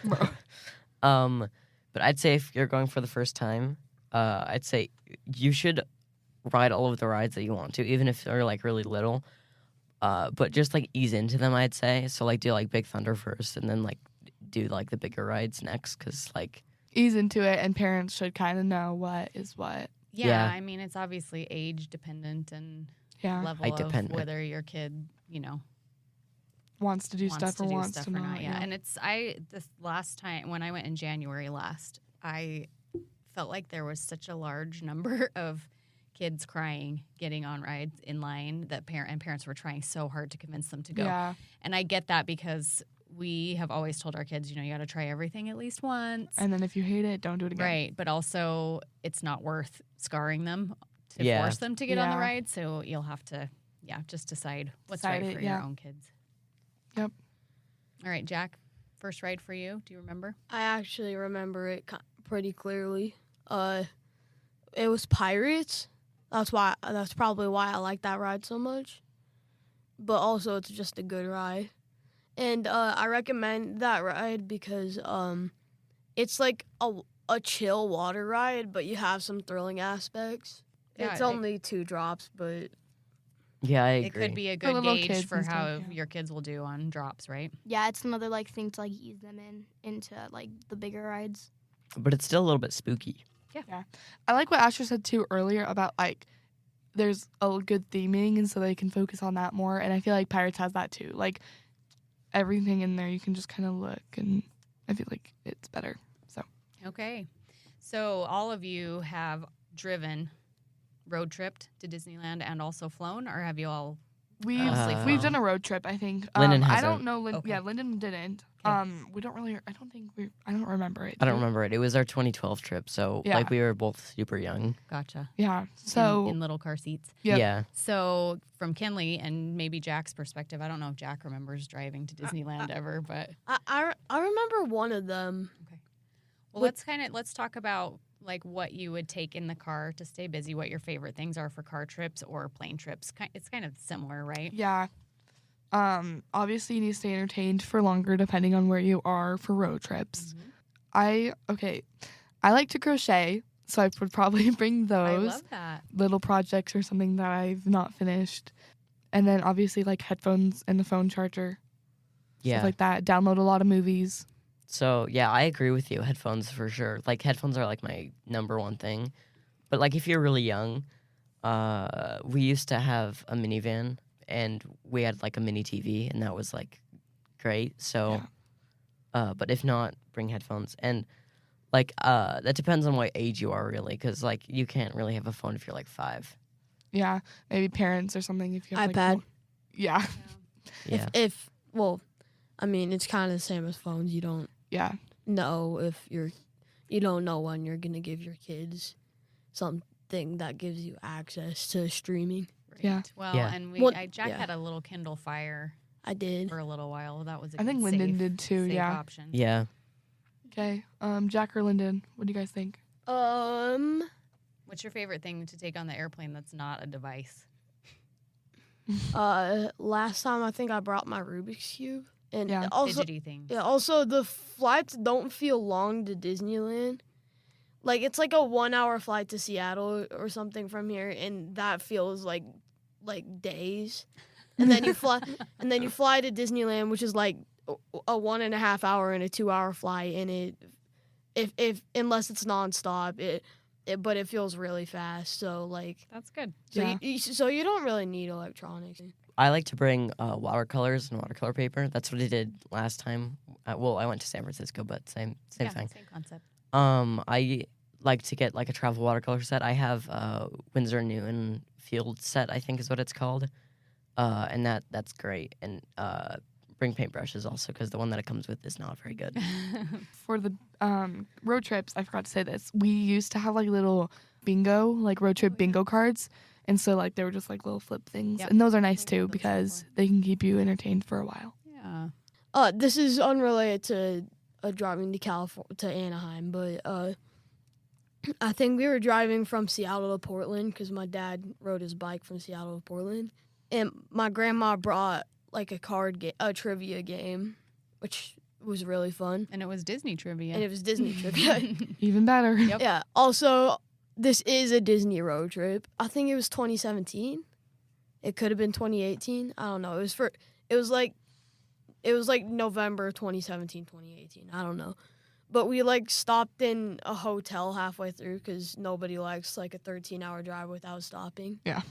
But I'd say if you're going for the first time, I'd say you should ride all of the rides that you want to, even if they're like really little. But just like ease into them, I'd say. So like do like Big Thunder first, and then like do like the bigger rides next, because like Ease into it, and parents should kind of know what is what. Yeah, Yeah. I mean, it's obviously age dependent and Yeah, level Height of dependent. whether your kid, wants to do wants stuff to or do wants stuff to or not. not. Yeah. And this last time when I went in January last, I felt like there was such a large number of kids crying, getting on rides in line that parents were trying so hard to convince them to go. Yeah, And I get that because we have always told our kids, you got to try everything at least once. and then if you hate it, don't do it again. Right. But also, it's not worth scarring them to Yeah. force them to get on the Yeah. ride. So you'll have to, just decide what's Decide right it, for yeah. your own kids. Yep. All right, Jack, first ride for you. Do you remember? I actually remember it pretty clearly. It was Pirates. That's probably why I like that ride so much. But also, it's just a good ride, and I recommend that ride because it's like a chill water ride, but you have some thrilling aspects. Yeah, It's it- only 2 drops, but yeah, I It agree. could be a For good little gauge kids for and how stuff, yeah. your kids will do on drops, right? yeah, it's another like thing to like ease them into like the bigger rides. But it's still a little bit spooky. I like what Asher said too earlier about like there's a good theming, and so they can focus on that more. And I feel like Pirates has that too. Like everything in there, you can just kind of look, and I feel like it's better. So Okay. So all of you have driven, road tripped to Disneyland and also flown, or have you all? we've Mostly done a road trip. I think Lyndon I hasn't. don't know. Okay. Yeah, Lyndon didn't. Okay. We don't really. I don't think we. I don't remember it. I don't Do you? remember it. It was our 2012 trip, so Yeah. like we were both super young. Gotcha. Yeah. So in little car seats. Yep. Yeah. So from Kinley and maybe Jack's perspective, I don't know if Jack remembers driving to Disneyland ever, but I remember one of them. well, let's talk about like what you would take in the car to stay busy, what your favorite things are for car trips or plane trips. It's kind of similar, right? yeah. Obviously, you need to stay entertained for longer, depending on where you are for road trips. I like to crochet, so I would probably bring I those love that. little projects or something that I've not finished, and then obviously like headphones and the phone charger, Yeah. stuff like that. Download a lot of movies. So yeah, I agree with you. Headphones for sure. Like headphones are like my number one thing. But like if you're really young, we used to have a minivan and we had like a mini TV, and that was like great. So, but if not, bring headphones. And like that depends on what age you are really, because like you can't really have a phone if you're like 5. Yeah, maybe parents or something if you have iPad. Like, yeah, Yeah. If well, I mean, it's kind of the same as phones. You don't yeah, know if you don't know when you're gonna give your kids something that gives you access to streaming. Yeah. Well, Yeah. and Well, Jack yeah. had a little Kindle Fire I did. for a little while. That was a I think good Lyndon safe- did too. safe Yeah. option. Yeah. Okay. Jack or Lyndon, what do you guys think? What's your favorite thing to take on the airplane that's not a device? Last time I think I brought my Rubik's Cube, and Yeah. also Fidgety things. yeah, also the flights don't feel long to Disneyland. Like it's like a 1-hour flight to Seattle or something from here, and that feels like days. And then you fly, to Disneyland, which is like a 1.5 hour and a 2-hour flight, and if unless it's nonstop, but it feels really fast. So like, That's good. so Yeah. so you don't really need electronics. I like to bring watercolors and watercolor paper. That's what I did last time. Well, I went to San Francisco, but same Yeah, thing. Same concept. I like to get like a travel watercolor set. I have Winsor & Newton field set, I think is what it's called. And that's great. And bring paintbrushes also, because the one that it comes with is not very good. For the road trips, I forgot to say this. We used to have like little bingo, like road trip bingo cards. And so like they were just like little flip things. Yep. And those are nice too Those are because cool. they can keep you entertained for a while. Yeah. This is unrelated to driving to Anaheim, but I think we were driving from Seattle to Portland because my dad rode his bike from Seattle to Portland, and my grandma brought like a trivia game, which was really fun, And it was Disney trivia. and it was Disney trivia. Even better. Yep. Yeah. Also, this is a Disney road trip. I think it was 2017. It could have been 2018. I don't know. It was like November 2017, 2018. I don't know. But we like stopped in a hotel halfway through because nobody likes like a 13-hour drive without stopping. Yeah.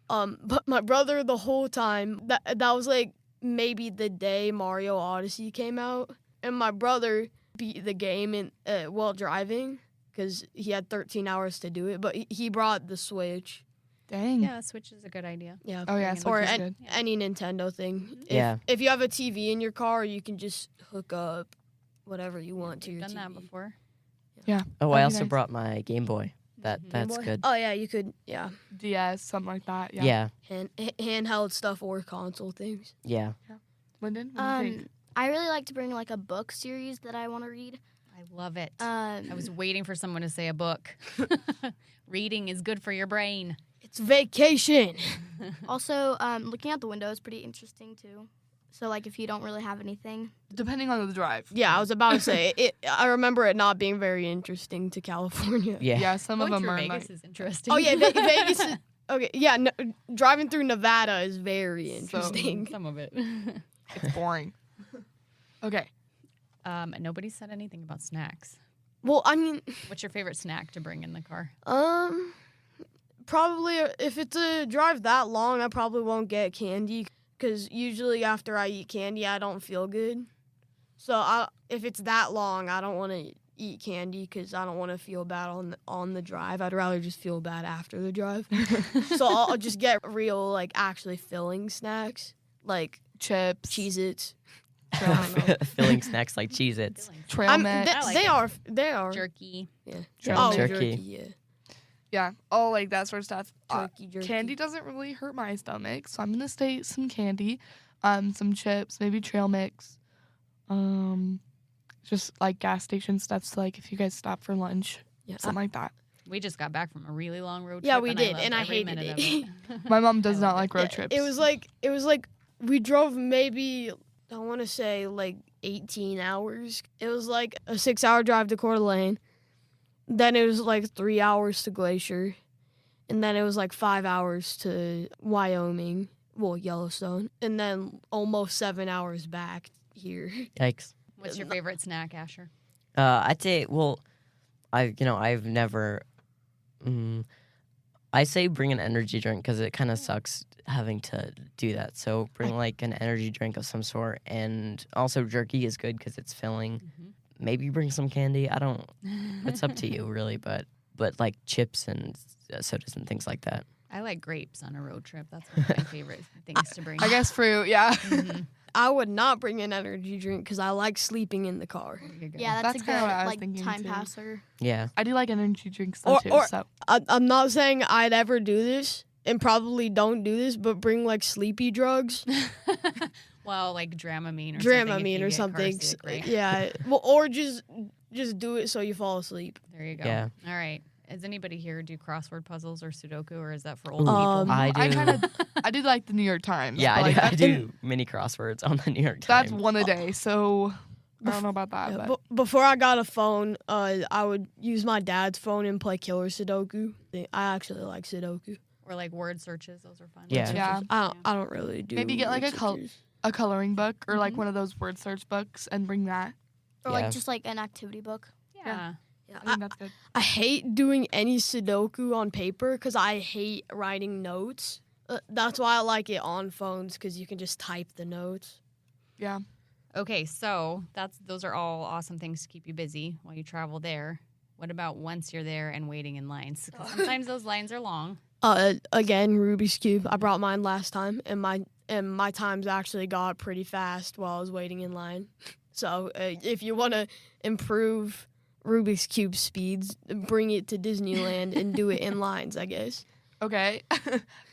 But my brother the whole time, that was like maybe the day Mario Odyssey came out, and my brother beat the game while driving because he had 13 hours to do it. But he brought the Switch. Dang. Yeah, Switch is a good idea. Yeah. Oh yeah, Switch Or Switch is good. any Nintendo thing. Yeah. If you have a TV in your car, you can just hook up whatever you want to We've your done TV. that before. Oh, I That'd be also nice. brought my Game Boy. That's Boy? good. Oh yeah, you could. Yeah, DS, something like that. Yeah. Yeah. handheld stuff or console things. Yeah. Lyndon, what do you think? I really like to bring like a book series that I want to read. I love it. I was waiting for someone to say a book. Reading is good for your brain. It's vacation. Also, looking out the window is pretty interesting too. So like if you don't really have anything, Depending on the drive. Yeah, I was about to say it. I remember it not being very interesting to California. Yeah. Yeah, some Going of them through are Vegas like, is interesting. Oh yeah, Vegas. Is, okay, yeah. Driving through Nevada is very interesting. Some of it. it's boring. Okay. Nobody said anything about snacks. Well, I mean, What's your favorite snack to bring in the car? probably if it's a drive that long, I probably won't get candy because usually after I eat candy, I don't feel good. So if it's that long, I don't want to eat candy because I don't want to feel bad on the drive. I'd rather just feel bad after the drive. So I'll just get real, like, actually filling snacks, like Chips. Cheez-Its. Filling snacks like Cheez-Its. Trail mix. I like they are. Jerky. Yeah. Trail Oh, mix. Jerky. yeah. Yeah. All like that sort of stuff. Jerky. Candy doesn't really hurt my stomach, so I'm gonna say some candy, some chips, maybe trail mix, just like gas station stuff. Like if you guys stop for lunch, Yeah. something like that. We just got back from a really long road trip. Yeah, we and did, loved and I every hated minute it. of it. My mom does I not love like road Yeah, trips. It was like we drove maybe, I want to say, like 18 hours. It was like a 6-hour drive to Coeur d'Alene. Then it was like 3 hours to Glacier. And then it was like 5 hours to Wyoming, well, Yellowstone. And then almost 7 hours back here. Yikes. What's your favorite snack, Asher? I'd say, well, I've never. I say bring an energy drink because it kind of sucks having to do that. So bring like an energy drink of some sort, and also jerky is good because it's filling. Maybe bring some candy. I don't. It's up to you, really, but like chips and sodas and things like that. I like grapes on a road trip. That's one of my favorite things to bring. I guess fruit. Yeah. I would not bring an energy drink because I like sleeping in the car. yeah, That's that's a kinda good what I was like thinking, time too. passer. Yeah. I do like energy drinks though too. Or- So I'm not saying I'd ever do this, and probably don't do this, but bring like sleepy drugs. Well, like Dramamine or Dramamine something. or something. Yeah. Well, or just do it so you fall asleep. There you go. Yeah. All right. Does anybody here do crossword puzzles or Sudoku, or is that for Ooh, old people? I do. I do like the New York Times. Yeah, but, I do. like, I do mini crosswords on the New York Times. That's one a day, so I don't know about that. Yeah, But before I got a phone, I would use my dad's phone and play killer Sudoku. I actually like Sudoku. Or like word searches. Those are fun. Yeah. Yeah. I don't really do. Maybe get like word searches. a coloring book or like one of those word search books and bring that. Or Yeah. like just like an activity book. Yeah. Yeah, I think that's good. I hate doing any Sudoku on paper because I hate writing notes. That's why I like it on phones because you can just type the notes. Yeah. Okay, so those are all awesome things to keep you busy while you travel there. What about once you're there and waiting in lines? 'Cause sometimes those lines are long. Again, Rubik's Cube. I brought mine last time, and my times actually got pretty fast while I was waiting in line. So if you want to improve Rubik's Cube speeds, bring it to Disneyland and do it in lines, I guess. Okay.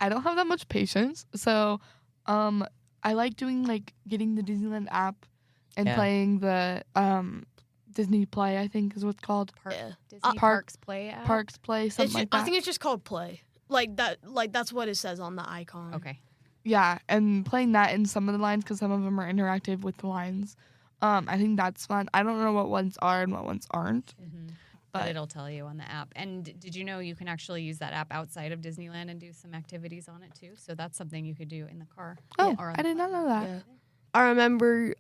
I don't have that much patience. So I like doing like getting the Disneyland app and playing the Disney Play, I think is what it's called. Disney Parks Play app? Parks Play, something like that. I think it's just called Play. Like that's what it says on the icon. Okay. Yeah, and playing that in some of the lines because some of them are interactive with the lines. I think that's fun. I don't know what ones are and what ones aren't. Mm-hmm. But it'll tell you on the app. And did you know you can actually use that app outside of Disneyland and do some activities on it too? So that's something you could do in the car. Oh, I did not know that. Yeah. I remember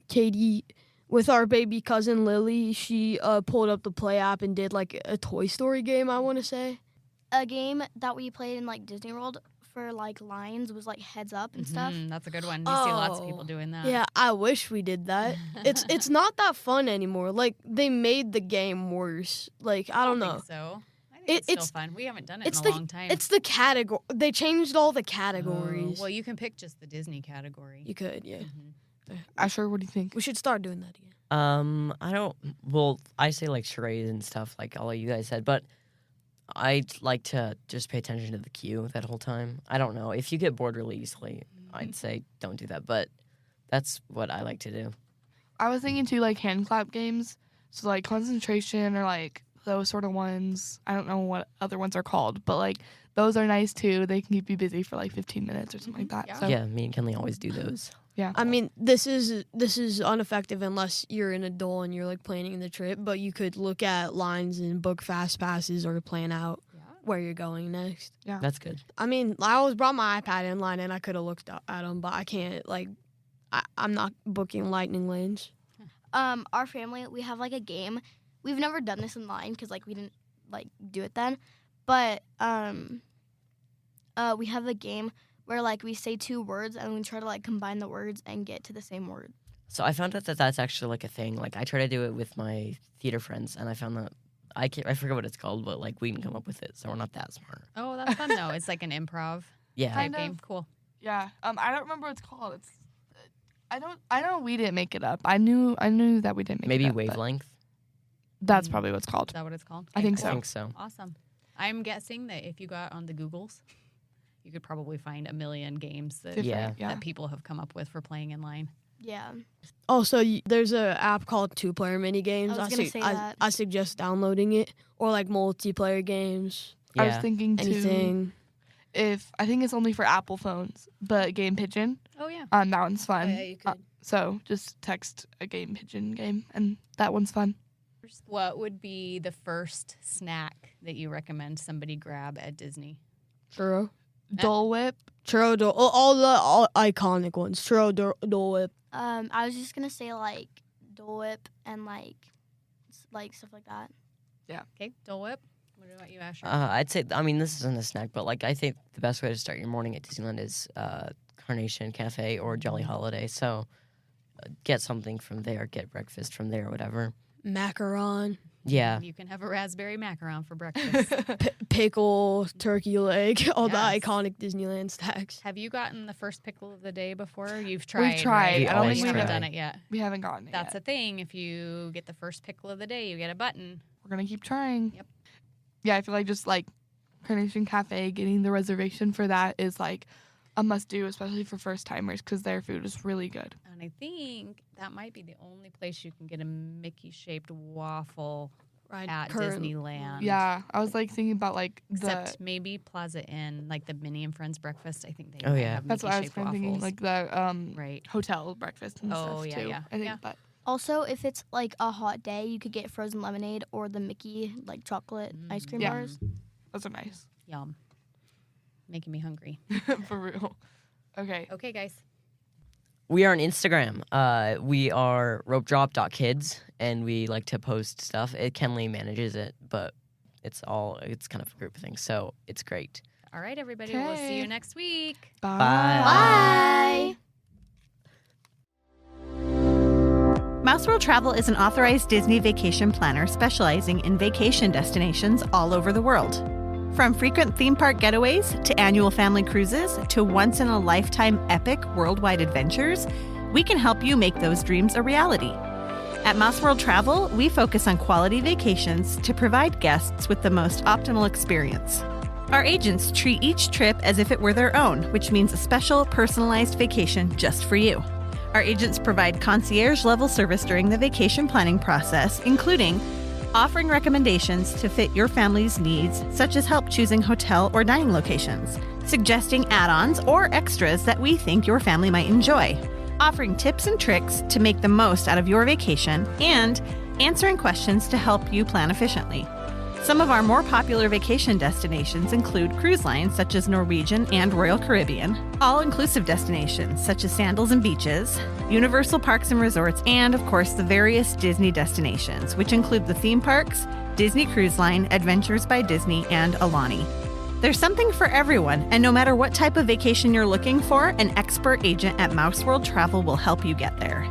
Katie, with our baby cousin Lily, she pulled up the Play app and did like a Toy Story game, I want to say. A game that we played in like Disney World for like lines was like Heads Up and stuff. That's a good one. You see lots of people doing that. Yeah, I wish we did that. It's not that fun anymore. Like they made the game worse. Like I don't know. Think so I think it's still fun. We haven't done it in a long time. It's the category. They changed all the categories. Well, you can pick just the Disney category. You could, yeah. Asher, what do you think? We should start doing that again. I say like charades and stuff like all you guys said, but I'd like to just pay attention to the queue that whole time. I don't know. If you get bored really easily, I'd say don't do that, but that's what I like to do. I was thinking too, like hand clap games. So like concentration or like those sort of ones. I don't know what other ones are called, but like those are nice too. They can keep you busy for like 15 minutes or something like that. Yeah. So, Yeah, me and Kenley always do those. Yeah. I mean, this is ineffective unless you're an adult and you're like planning the trip. But you could look at lines and book fast passes or plan out where you're going next. Yeah, that's good. I mean, I always brought my iPad in line and I could have looked at them, but I can't. Like, I'm not booking lightning lanes. Our family, we have like a game. We've never done this in line because like we didn't like do it then, but we have a game where like we say two words and we try to like combine the words and get to the same word. So I found out that that's actually like a thing. Like I try to do it with my theater friends, and I found that I forget what it's called, but like we can come up with it, so we're not that smart. Oh, that's fun though. It's like an improv type game. Cool. Yeah. I don't remember what it's called. It's I know we didn't make it up. I knew that we didn't make Maybe it up. Maybe wavelength. That's probably what it's called. Is that what it's called? I think cool. so. I think so. Awesome. I'm guessing that if you got on the Googles, you could probably find a million games that that people have come up with for playing in line. Yeah. Also, there's an app called 2-player mini games. I was gonna say that. I suggest downloading it, or like multiplayer games. Yeah. I was thinking too. Anything. If I think it's only for Apple phones, but Game Pigeon. Oh yeah. That one's fun. Oh, yeah, you could. So just text a Game Pigeon game, and that one's fun. What would be the first snack that you recommend somebody grab at Disney? Churro. Dole Whip. Churro, all the iconic ones. Churro, Dole Whip. I was just gonna say like Dole Whip and like stuff like that. Yeah. Okay, Dole Whip. What about you, Asher? I'd say, I mean, this isn't a snack, but like I think the best way to start your morning at Disneyland is Carnation Cafe or Jolly Holiday. So get something from there, get breakfast from there, or whatever. Macaron. Yeah. You can have a raspberry macaron for breakfast. Pickle, turkey leg, all the iconic Disneyland stacks. Have you gotten the first pickle of the day before? You've tried. We've tried. We I don't always think you we've haven't try. done it yet. We haven't gotten it That's yet. a thing. If you get the first pickle of the day, you get a button. We're gonna keep trying. Yep. Yeah, I feel like just like Carnation Cafe, getting the reservation for that is like a must do, especially for first timers, because their food is really good. And I think that might be the only place you can get a Mickey-shaped waffle at Disneyland. Yeah, I was like thinking about like Except maybe Plaza Inn, like the Minnie and Friends breakfast. I think they Oh, might yeah. have that's what I was Mickey-shaped kind of thinking, waffles. like the right. hotel breakfast and Oh, stuff yeah, too. yeah. I think, Yeah. but Also, if it's like a hot day, you could get frozen lemonade or the Mickey like chocolate ice cream Yeah. bars. those are nice. Yum. Making me hungry. For real. Okay. Okay, guys. We are on Instagram. We are ropedrop.kids, and we like to post stuff. Kenley manages it, but it's kind of a group thing, so it's great. All right, everybody. We'll see you next week. Bye. Bye. Mouse World Travel is an authorized Disney vacation planner specializing in vacation destinations all over the world. From frequent theme park getaways to annual family cruises to once-in-a-lifetime epic worldwide adventures, we can help you make those dreams a reality. At Mouse World Travel, we focus on quality vacations to provide guests with the most optimal experience. Our agents treat each trip as if it were their own, which means a special, personalized vacation just for you. Our agents provide concierge-level service during the vacation planning process, including offering recommendations to fit your family's needs, such as help choosing hotel or dining locations, suggesting add-ons or extras that we think your family might enjoy, offering tips and tricks to make the most out of your vacation, and answering questions to help you plan efficiently. Some of our more popular vacation destinations include cruise lines such as Norwegian and Royal Caribbean, all-inclusive destinations such as Sandals and Beaches, Universal Parks and Resorts, and of course the various Disney destinations, which include the theme parks, Disney Cruise Line, Adventures by Disney, and Alani. There's something for everyone, and no matter what type of vacation you're looking for, an expert agent at Mouse World Travel will help you get there.